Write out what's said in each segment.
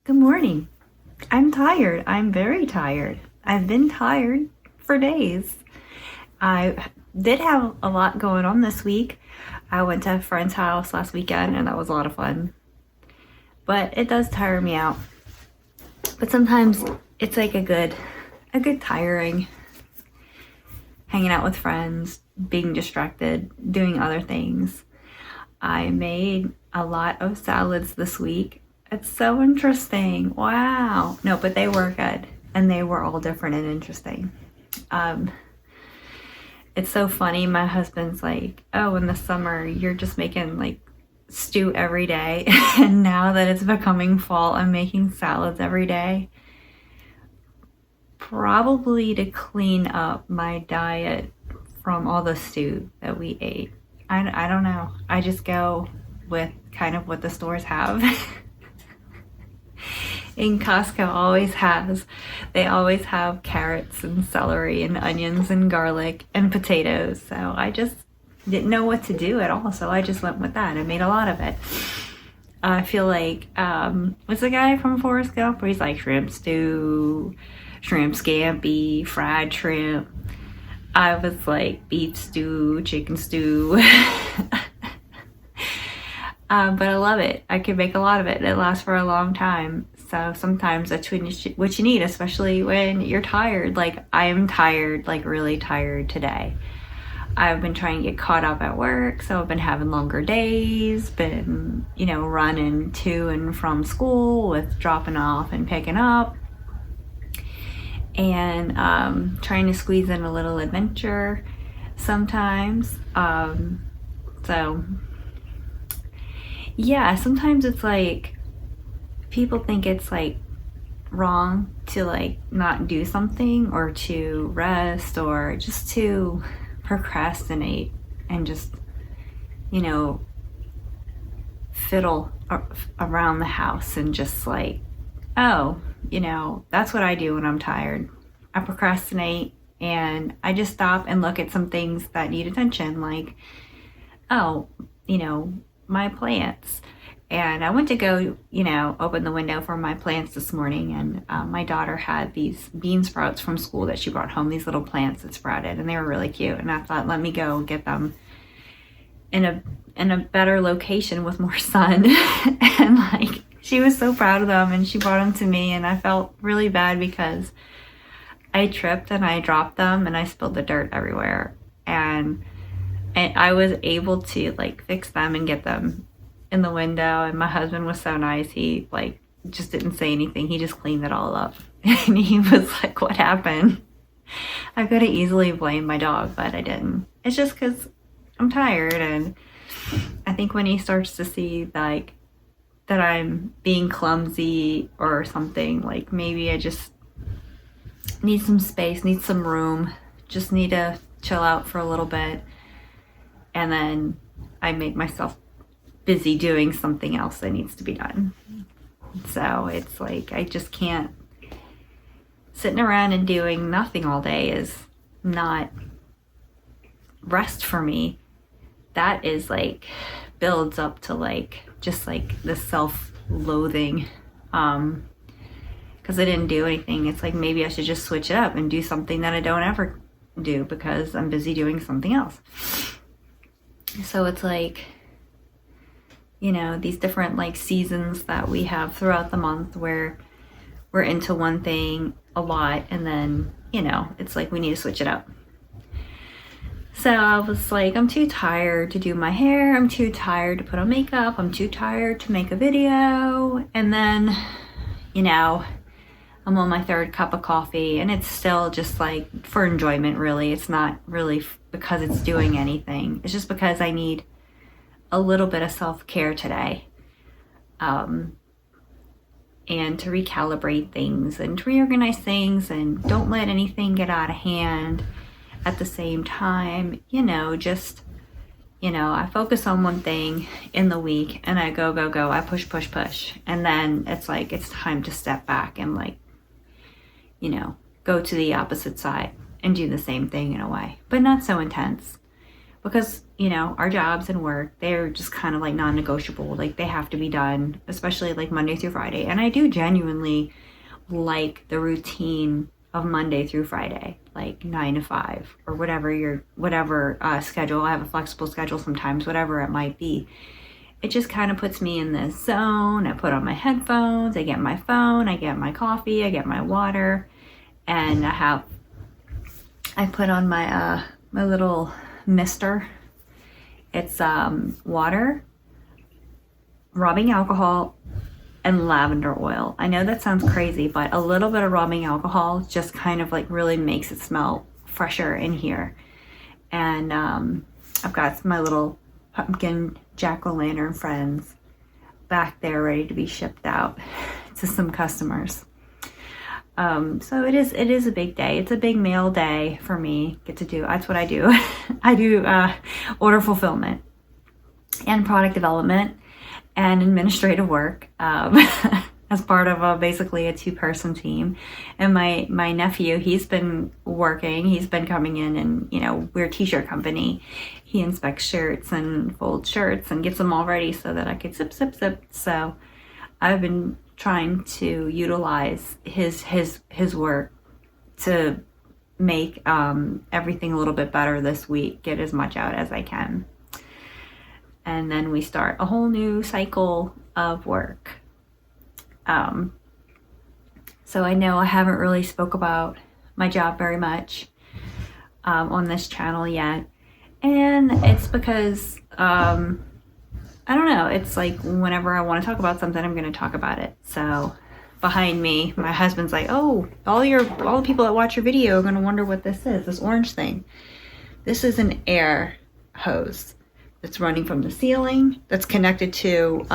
Good morning. I'm tired. I'm very tired. I've been tired for days. I did have a lot going on this week. I went to a friend's house last weekend and that was a lot of fun. But it does tire me out. But sometimes it's like a good tiring. Hanging out with friends, being distracted, doing other things. I made a lot of salads this week. It's so interesting. Wow. No, but they were good. And they were all different and interesting. It's so funny. My husband's like, oh, in the summer, you're just making like stew every day. And now that it's becoming fall, I'm making salads every day. Probably to clean up my diet from all the stew that we ate. I don't know. I just go with kind of what the stores have. In Costco they always have carrots and celery and onions and garlic and potatoes. So I just didn't know what to do at all. So I just went with that and made a lot of it. I feel like, what's the guy from Forrest Gump where he's like shrimp stew, shrimp scampi, fried shrimp. I was like beef stew, chicken stew. But I love it. I can make a lot of it. It lasts for a long time. So sometimes that's what you need, especially when you're tired. Like I am tired, like really tired today. I've been trying to get caught up at work, so I've been having longer days, been, running to and from school with dropping off and picking up. And trying to squeeze in a little adventure sometimes. So yeah, sometimes it's like people think it's like wrong to like not do something or to rest or just to procrastinate and just, fiddle around the house and just like, oh, that's what I do when I'm tired. I procrastinate and I just stop and look at some things that need attention, like, oh, my plants. And I went to go, open the window for my plants this morning, and my daughter had these bean sprouts from school that she brought home, these little plants that sprouted, and they were really cute. And I thought, let me go get them in a better location with more sun. And like, she was so proud of them, and she brought them to me, and I felt really bad because I tripped and I dropped them and I spilled the dirt everywhere. And I was able to like fix them and get them in the window, and my husband was so nice. He like just didn't say anything. He just cleaned it all up. And he was like, what happened? I could have easily blamed my dog, but I didn't. It's just because I'm tired, and I think when he starts to see like that I'm being clumsy or something, like maybe I just need some space, need some room, just need to chill out for a little bit, and then I make myself busy doing something else that needs to be done. So it's like I just can't. Sitting around and doing nothing all day is not rest for me. That is like builds up to like just like the self-loathing, because I didn't do anything. It's like maybe I should just switch it up and do something that I don't ever do because I'm busy doing something else. So it's like, these different like seasons that we have throughout the month where we're into one thing a lot, and then, it's like we need to switch it up. So I was like, I'm too tired to do my hair. I'm too tired to put on makeup. I'm too tired to make a video. And then, I'm on my third cup of coffee, and it's still just like for enjoyment, really. It's not really because it's doing anything. It's just because I need a little bit of self-care today. And to recalibrate things and to reorganize things and don't let anything get out of hand. At the same time, I focus on one thing in the week and I go, I push. And then it's like, it's time to step back and like, go to the opposite side and do the same thing in a way, but not so intense, because you know, our jobs and work, they're just kind of like non-negotiable. Like they have to be done, especially like Monday through Friday. And I do genuinely like the routine of Monday through Friday, like 9 to 5 or whatever schedule. I have a flexible schedule sometimes, whatever it might be. It just kind of puts me in this zone. I put on my headphones, I get my phone, I get my coffee, I get my water, and I put on my my little mister. It's water, rubbing alcohol, and lavender oil. I know that sounds crazy, but a little bit of rubbing alcohol just kind of like really makes it smell fresher in here. And I've got my little pumpkin jack-o'-lantern friends back there ready to be shipped out to some customers. So it is a big day. It's a big mail day for me. That's what I do. I do order fulfillment and product development and administrative work as part of basically a 2-person team. And my nephew, he's been coming in, and you know, we're a t-shirt company. He inspects shirts and folds shirts and gets them all ready so that I could zip. So I've been trying to utilize his work to make everything a little bit better this week, get as much out as I can. And then we start a whole new cycle of work. So I know I haven't really spoke about my job very much on this channel yet. And it's because, I don't know, it's like whenever I want to talk about something, I'm going to talk about it. So behind me, my husband's like, oh, all the people that watch your video are going to wonder what this is, this orange thing. This is an air hose that's running from the ceiling, that's connected to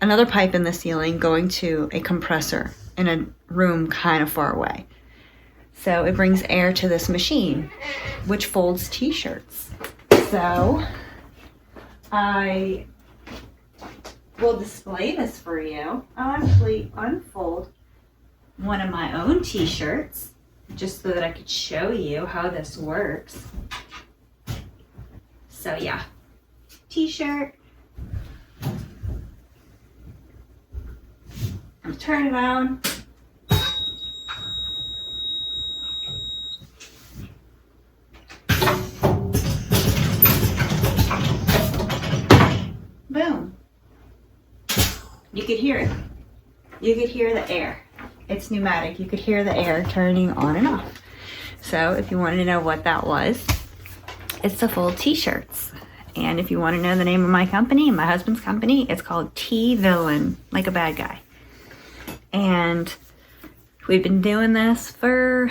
another pipe in the ceiling going to a compressor in a room kind of far away. So it brings air to this machine, which folds t-shirts. So I will display this for you. I'll actually unfold one of my own t-shirts just so that I could show you how this works. So yeah, t-shirt. Turn it on. Boom. You could hear it. You could hear the air. It's pneumatic. You could hear the air turning on and off. So if you wanted to know what that was, it's to fold t-shirts. And if you want to know the name of my company, my husband's company, it's called T-Villain, like a bad guy. And we've been doing this for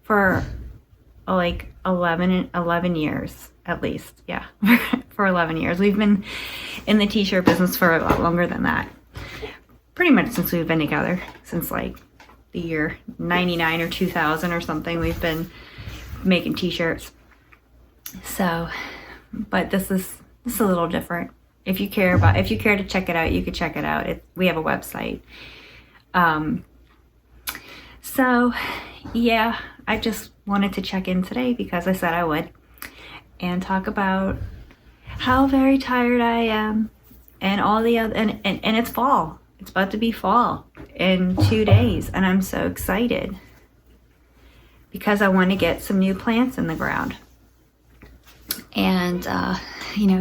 for like 11 years at least. Yeah, for 11 years. We've been in the t-shirt business for a lot longer than that. Pretty much since we've been together, since like the year 99 or 2000 or something, we've been making t-shirts. So, but this is a little different. If you care to check it out, you could check it out. We have a website. So yeah, I just wanted to check in today because I said I would, and talk about how very tired I am, and all the other, and it's fall. It's about to be fall in 2 days, and I'm so excited because I want to get some new plants in the ground. And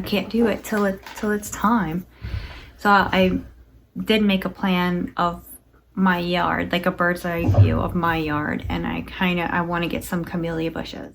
can't do it till it's time. So I did make a plan of my yard, like a bird's eye view of my yard, and I want to get some camellia bushes.